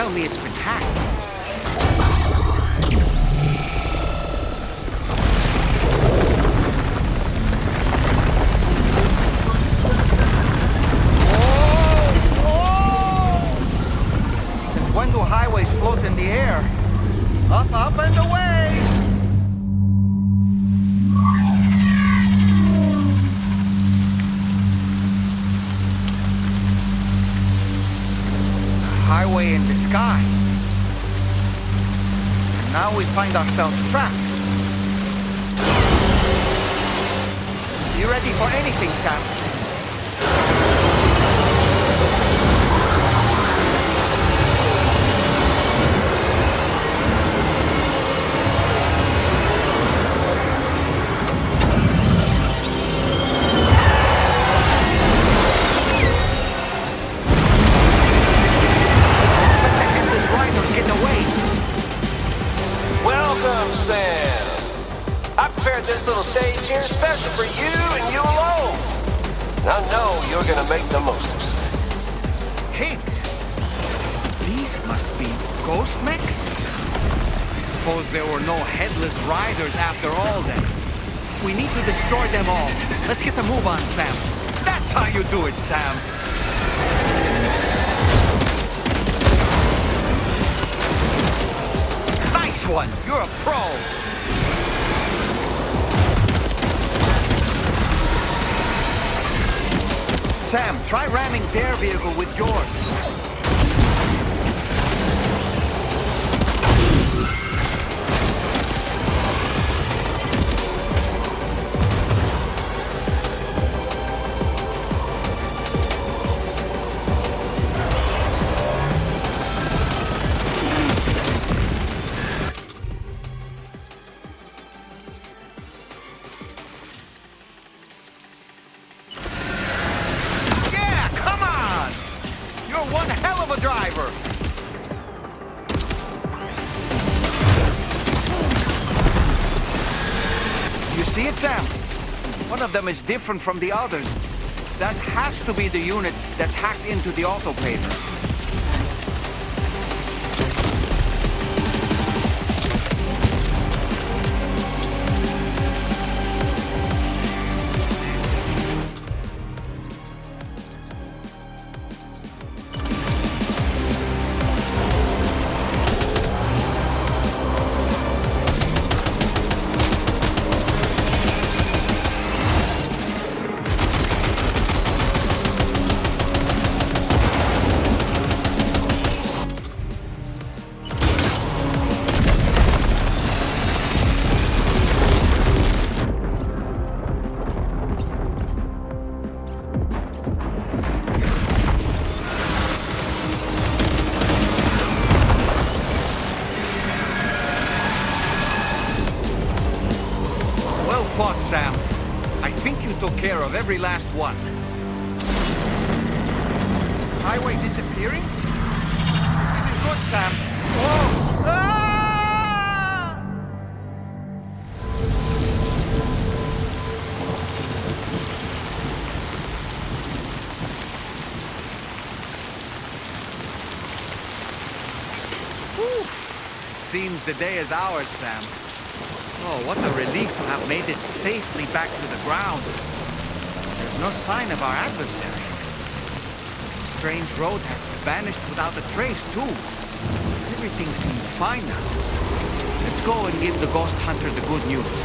tell me it's been hacked. Since when do highways float in the air? Up, up, and away! Highway in the sky. And now we find ourselves trapped. You ready for anything, Sam? This little stage here is special for you and you alone. And I know you're gonna make the most of it. Pigs? These must be ghost mechs? I suppose there were no headless riders after all then. We need to destroy them all. Let's get the move on, Sam. That's how you do it, Sam. Nice one! You're a pro! Sam, try ramming their vehicle with yours. One hell of a driver! You see it, Sam? One of them is different from the others. That has to be the unit that's hacked into the autopaver. Well fought, Sam. I think you took care of every last one. Highway disappearing? This isn't good, Sam. Whoa! Ah! Whew. Seems the day is ours, Sam. Oh, what a relief to have made it safely back to the ground. There's no sign of our adversaries. The strange road has vanished without a trace, too. Everything seems fine now. Let's go and give the ghost hunter the good news.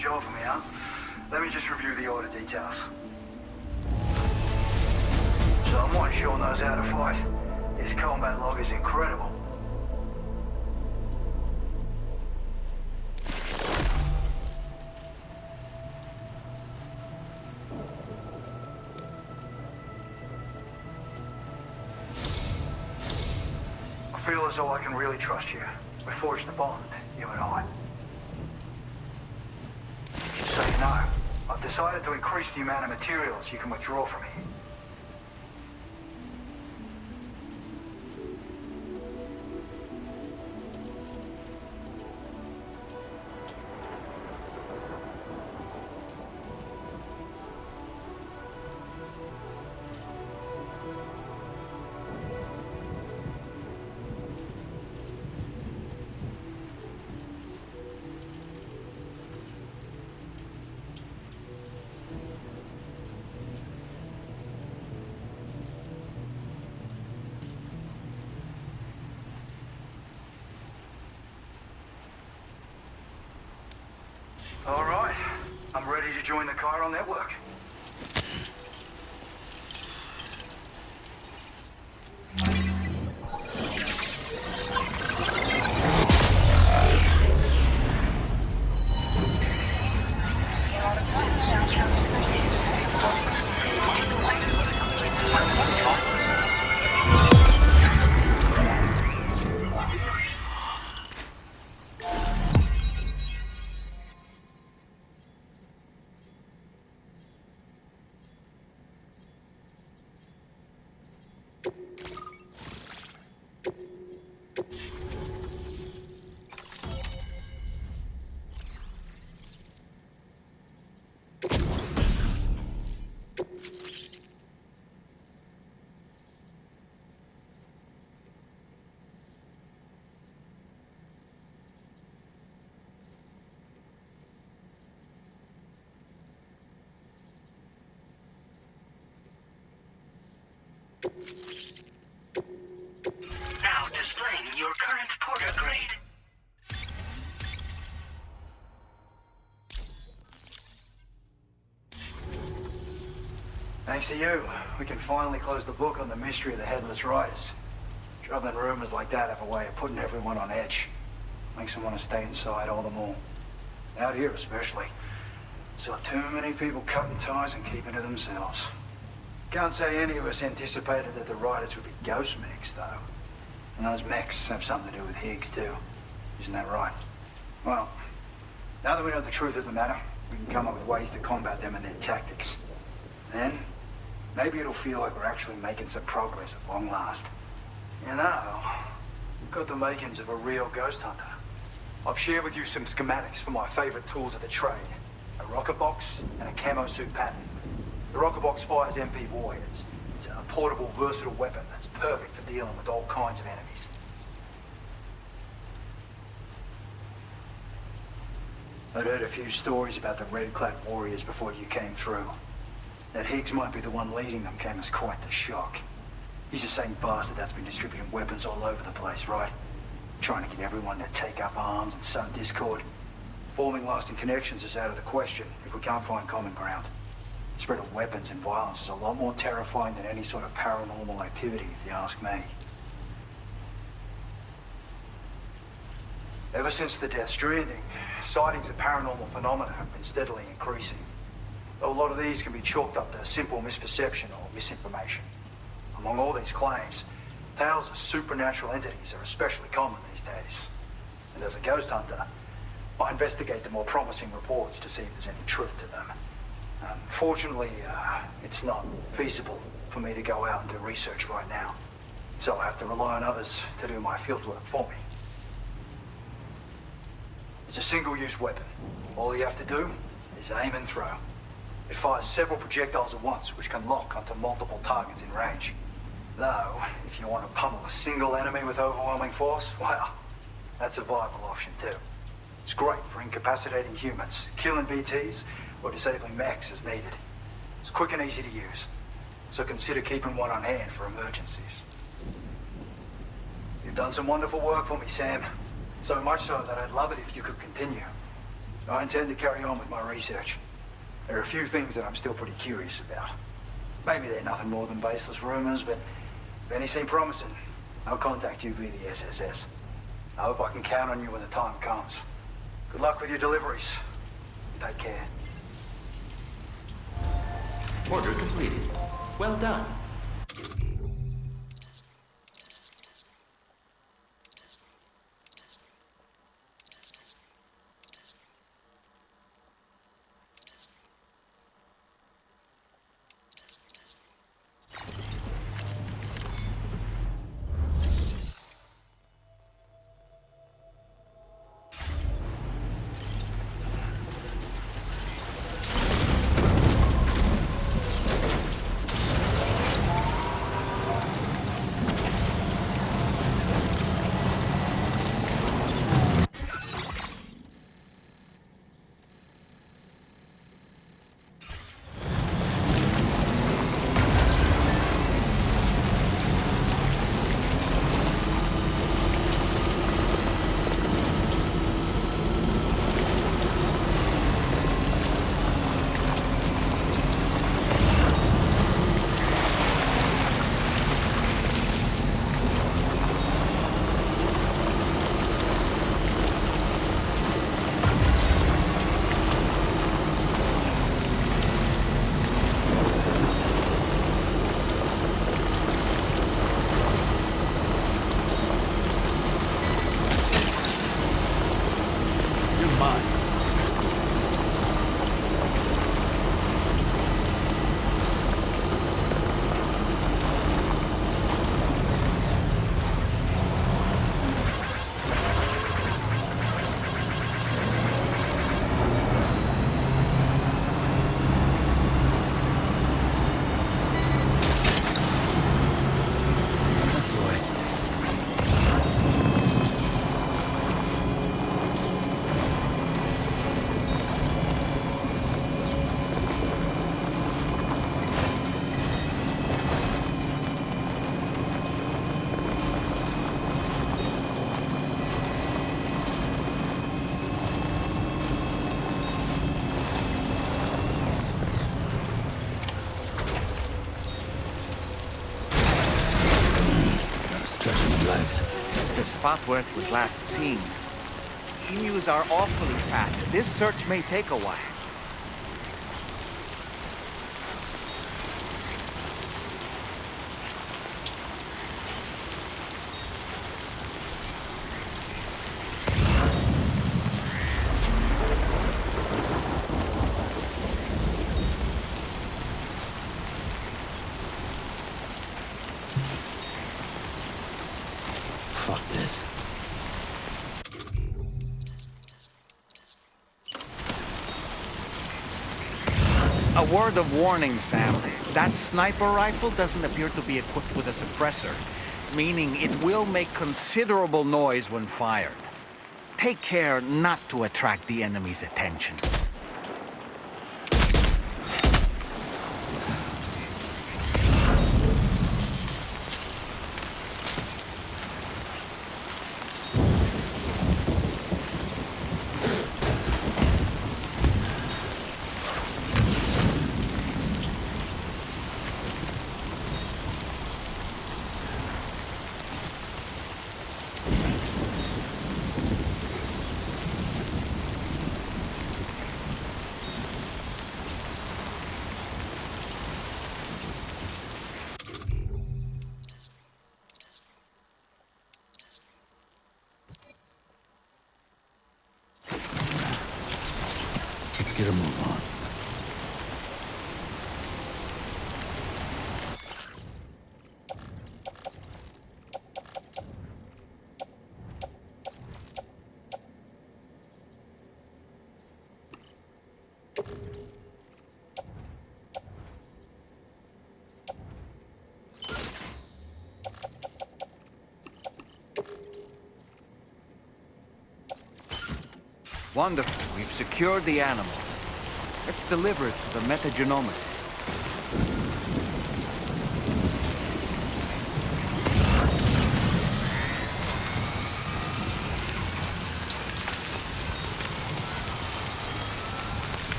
job for me, huh? Let me just review the order details. Someone sure knows how to fight. His combat log is incredible. I feel as though I can really trust you. We forged the bond, you and I. So you know, I've decided to increase the amount of materials you can withdraw from here. All right, I'm ready to join the chiral network. Now displaying your current porter grade. Thanks to you, we can finally close the book on the mystery of the Headless Riders. Troubling rumors like that have a way of putting everyone on edge. Makes them want to stay inside all the more. Out here especially. Saw too many people cutting ties and keeping to themselves. Can't say any of us anticipated that the Riders would be ghost mechs, though. And those mechs have something to do with Higgs, too. Isn't that right? Well, now that we know the truth of the matter, we can come up with ways to combat them and their tactics. Then, maybe it'll feel like we're actually making some progress at long last. You know, we've got the makings of a real ghost hunter. I've shared with you some schematics for my favorite tools of the trade. A rocket box and a camo suit pattern. The rocket box fires MP warheads. It's a portable, versatile weapon that's perfect for dealing with all kinds of enemies. I'd heard a few stories about the red-clad warriors before you came through. That Higgs might be the one leading them came as quite the shock. He's the same bastard that's been distributing weapons all over the place, right? Trying to get everyone to take up arms and sow discord. Forming lasting connections is out of the question if we can't find common ground. The spread of weapons and violence is a lot more terrifying than any sort of paranormal activity, if you ask me. Ever since the death stranding, sightings of paranormal phenomena have been steadily increasing. Though a lot of these can be chalked up to simple misperception or misinformation. Among all these claims, tales of supernatural entities are especially common these days. And as a ghost hunter, I investigate the more promising reports to see if there's any truth to them. Unfortunately, it's not feasible for me to go out and do research right now. So I have to rely on others to do my fieldwork for me. It's a single-use weapon. All you have to do is aim and throw. It fires several projectiles at once, which can lock onto multiple targets in range. Though, if you want to pummel a single enemy with overwhelming force, well, that's a viable option too. It's great for incapacitating humans, killing BTs, or disabling mechs as needed. It's quick and easy to use, so consider keeping one on hand for emergencies. You've done some wonderful work for me, Sam. So much so that I'd love it if you could continue. I intend to carry on with my research. There are a few things that I'm still pretty curious about. Maybe they're nothing more than baseless rumors, but if any seem promising, I'll contact you via the SSS. I hope I can count on you when the time comes. Good luck with your deliveries. Take care. Order completed. Well done. The spot where it was last seen. Emus are awfully fast. This search may take a while. Fuck this. A word of warning, Sam. That sniper rifle doesn't appear to be equipped with a suppressor, meaning it will make considerable noise when fired. Take care not to attract the enemy's attention. Let's get a move on. Wonderful. We've secured the animal. Let's deliver it to the metagenomicist.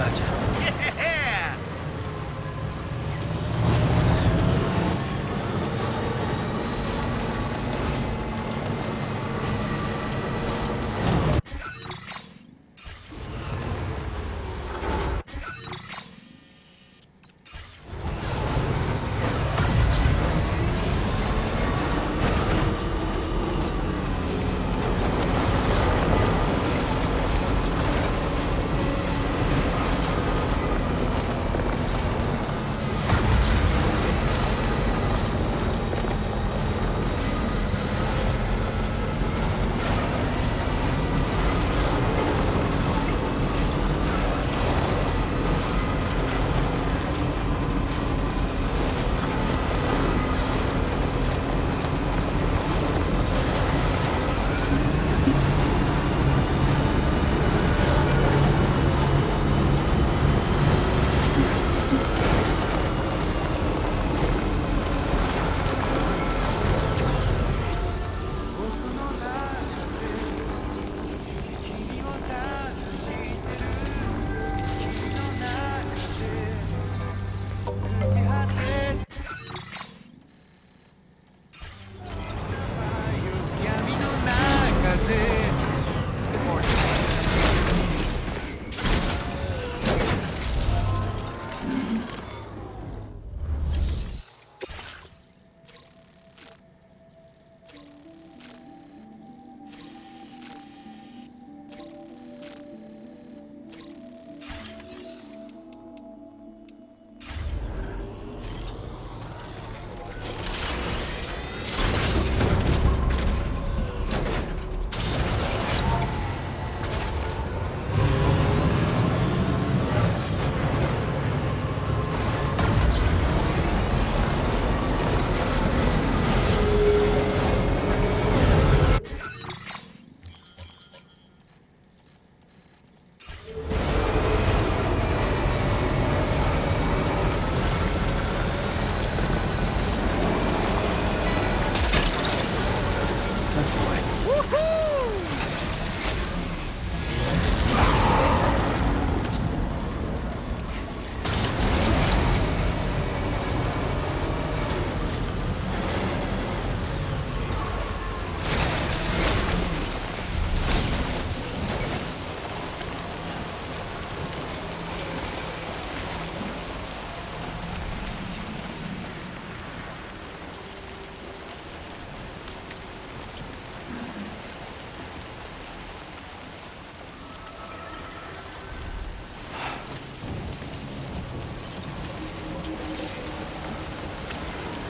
Gotcha.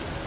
Yeah!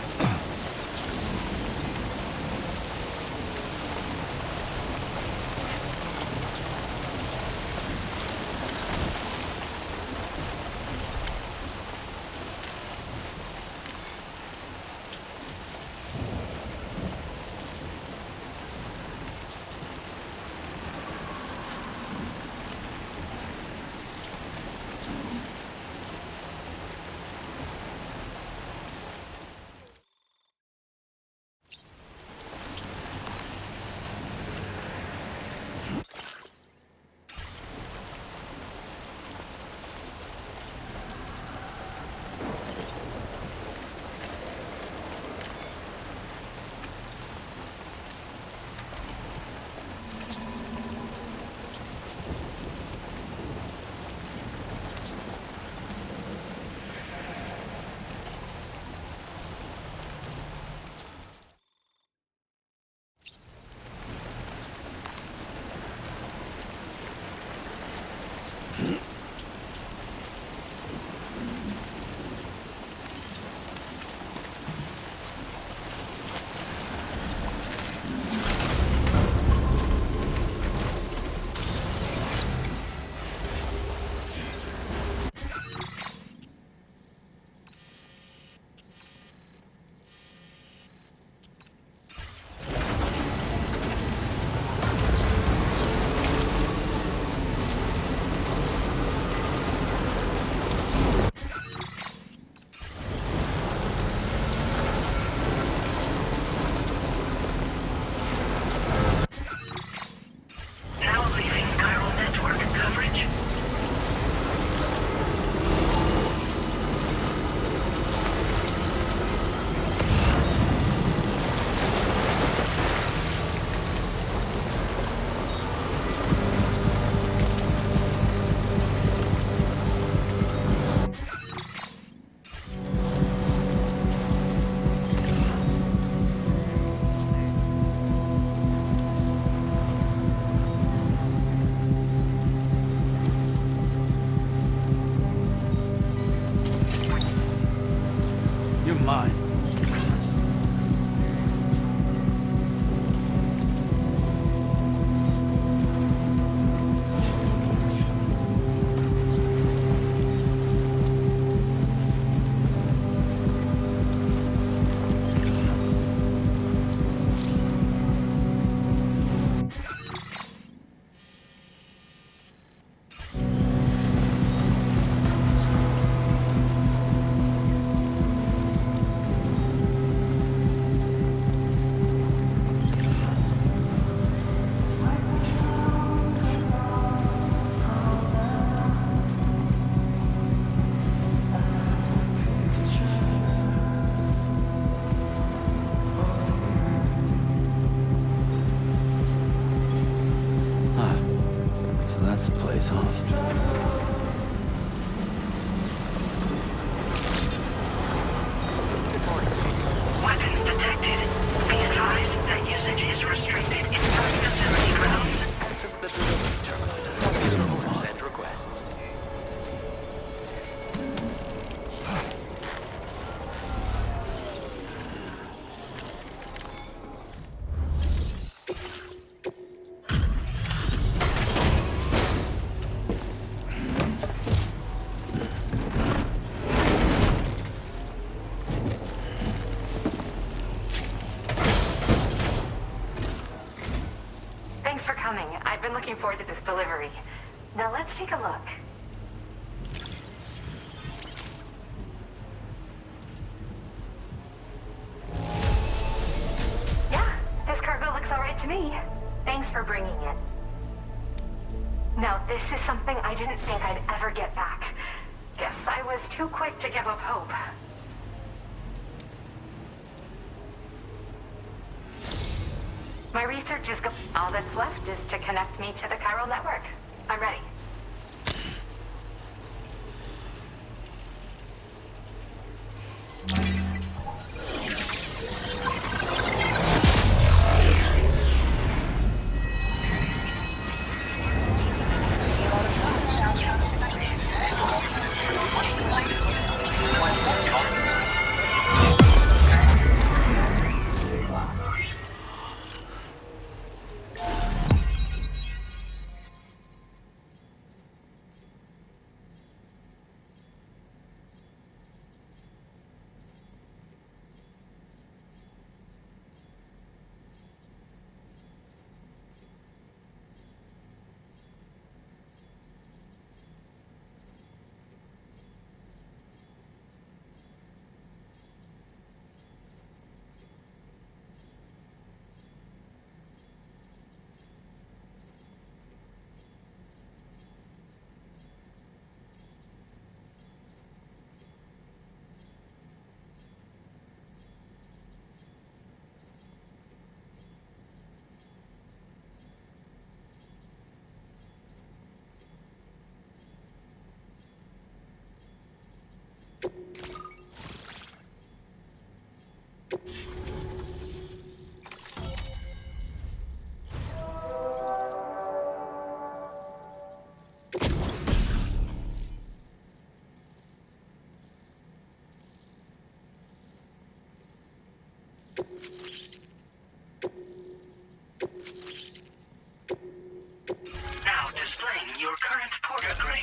place, huh? Weapons detected. Be advised that usage is restricted inside facility grounds. Access the delivery terminal to Let's get a move orders on. and requests. Thanks for coming. I've been looking forward to this delivery. Now let's take a look. Yeah, this cargo looks alright to me. Thanks for bringing it. Now, this is something I didn't think I'd ever get back. Guess I was too quick to give up hope. My research is all that's left is to connect me to the chiral network. I'm ready. Now displaying your current porter grade.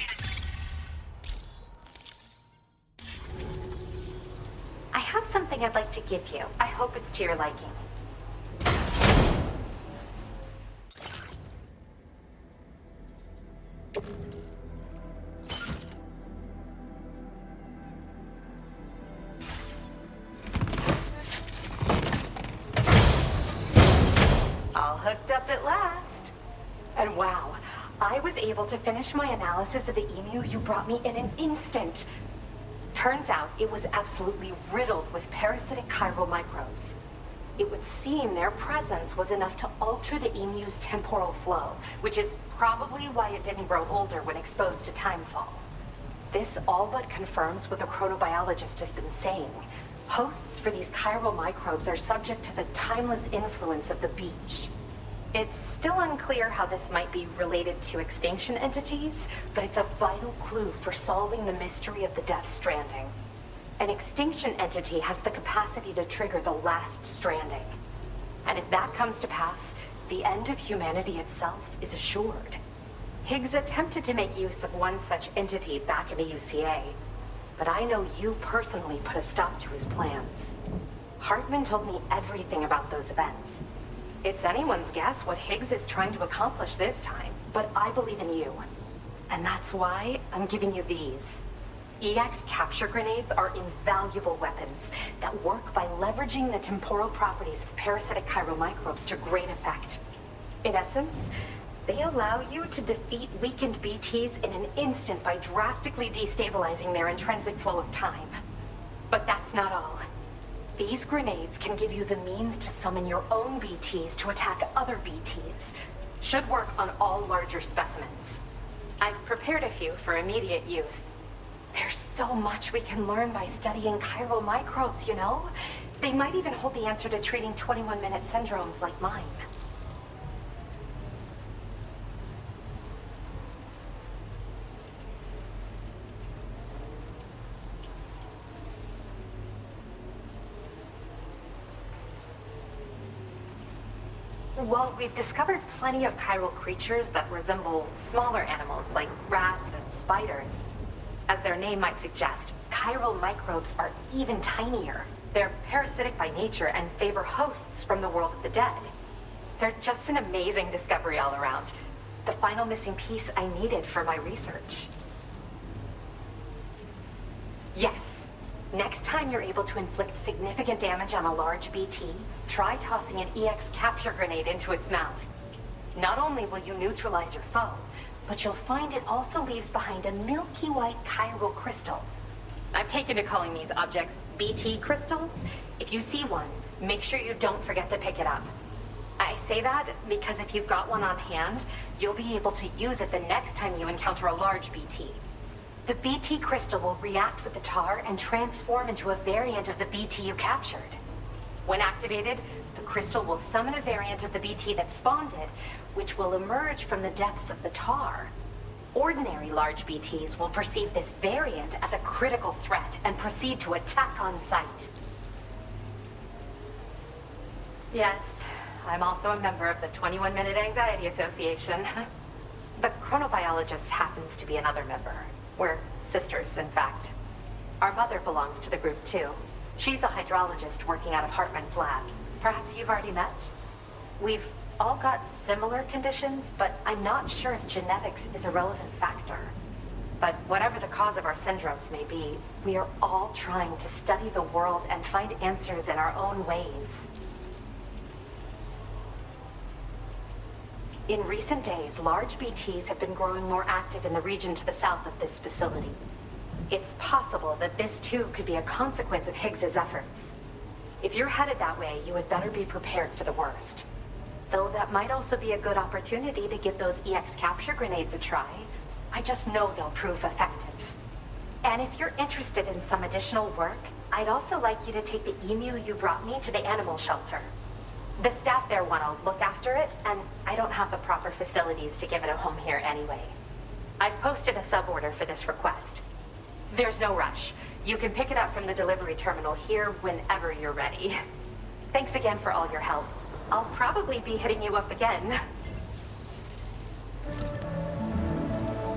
I have something I'd like to give you. I hope it's to your liking. All hooked up at last. And wow, I was able to finish my analysis of the emu you brought me in an instant. Turns out it was absolutely riddled with parasitic chiral microbes. It would seem their presence was enough to alter the emu's temporal flow, which is probably why it didn't grow older when exposed to timefall. This all but confirms what the chronobiologist has been saying. Hosts for these chiral microbes are subject to the timeless influence of the beach. It's still unclear how this might be related to extinction entities, but it's a vital clue for solving the mystery of the Death Stranding. An extinction entity has the capacity to trigger the last stranding. And if that comes to pass, the end of humanity itself is assured. Higgs attempted to make use of one such entity back in the UCA, but I know you personally put a stop to his plans. Hartman told me everything about those events. It's anyone's guess what Higgs is trying to accomplish this time, but I believe in you. And that's why I'm giving you these. EX capture grenades are invaluable weapons that work by leveraging the temporal properties of parasitic chiral microbes to great effect. In essence, they allow you to defeat weakened BTs in an instant by drastically destabilizing their intrinsic flow of time. But that's not all. These grenades can give you the means to summon your own BTs to attack other BTs. Should work on all larger specimens. prepared a few for immediate use. There's so much we can learn by studying chiral microbes, you know? They might even hold the answer to treating 21-minute syndromes like mine. Well, we've discovered plenty of chiral creatures that resemble smaller animals like rats and spiders. As their name might suggest, chiral microbes are even tinier. They're parasitic by nature and favor hosts from the world of the dead. They're just an amazing discovery all around. The final missing piece I needed for my research. Yes. Next time you're able to inflict significant damage on a large BT, try tossing an EX capture grenade into its mouth. Not only will you neutralize your foe, but you'll find it also leaves behind a milky white chiral crystal. I've taken to calling these objects BT crystals. If you see one, make sure you don't forget to pick it up. I say that because if you've got one on hand, you'll be able to use it the next time you encounter a large BT. The BT crystal will react with the tar and transform into a variant of the BT you captured. When activated, the crystal will summon a variant of the BT that spawned it, which will emerge from the depths of the tar. Ordinary large BTs will perceive this variant as a critical threat and proceed to attack on sight. Yes, I'm also a member of the 21-Minute Anxiety Association. The chronobiologist happens to be another member. We're sisters, in fact. Our mother belongs to the group, too. She's a hydrologist working out of Hartman's lab. Perhaps you've already met? We've all got similar conditions, but I'm not sure if genetics is a relevant factor. But whatever the cause of our syndromes may be, we are all trying to study the world and find answers in our own ways. In recent days, large BTs have been growing more active in the region to the south of this facility. It's possible that this too could be a consequence of Higgs's efforts. If you're headed that way, you had better be prepared for the worst. Though that might also be a good opportunity to give those EX capture grenades a try. I just know they'll prove effective. And if you're interested in some additional work, I'd also like you to take the emu you brought me to the animal shelter. The staff there want to look after it, and I don't have the proper facilities to give it a home here anyway. I've posted a sub-order for this request. There's no rush. You can pick it up from the delivery terminal here whenever you're ready. Thanks again for all your help. I'll probably be hitting you up again.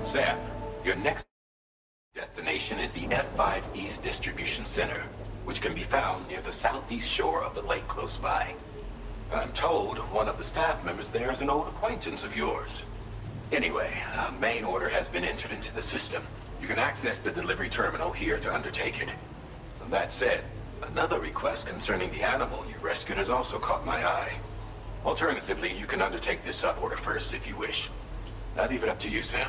Sam, your next destination is the F5 East Distribution Center, which can be found near the southeast shore of the lake close by. I'm told one of the staff members there is an old acquaintance of yours. Anyway, a main order has been entered into the system. You can access the delivery terminal here to undertake it. That said, another request concerning the animal you rescued has also caught my eye. Alternatively, you can undertake this sub-order first if you wish. I'll leave it up to you, Sam.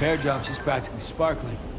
repair job, she's practically sparkling.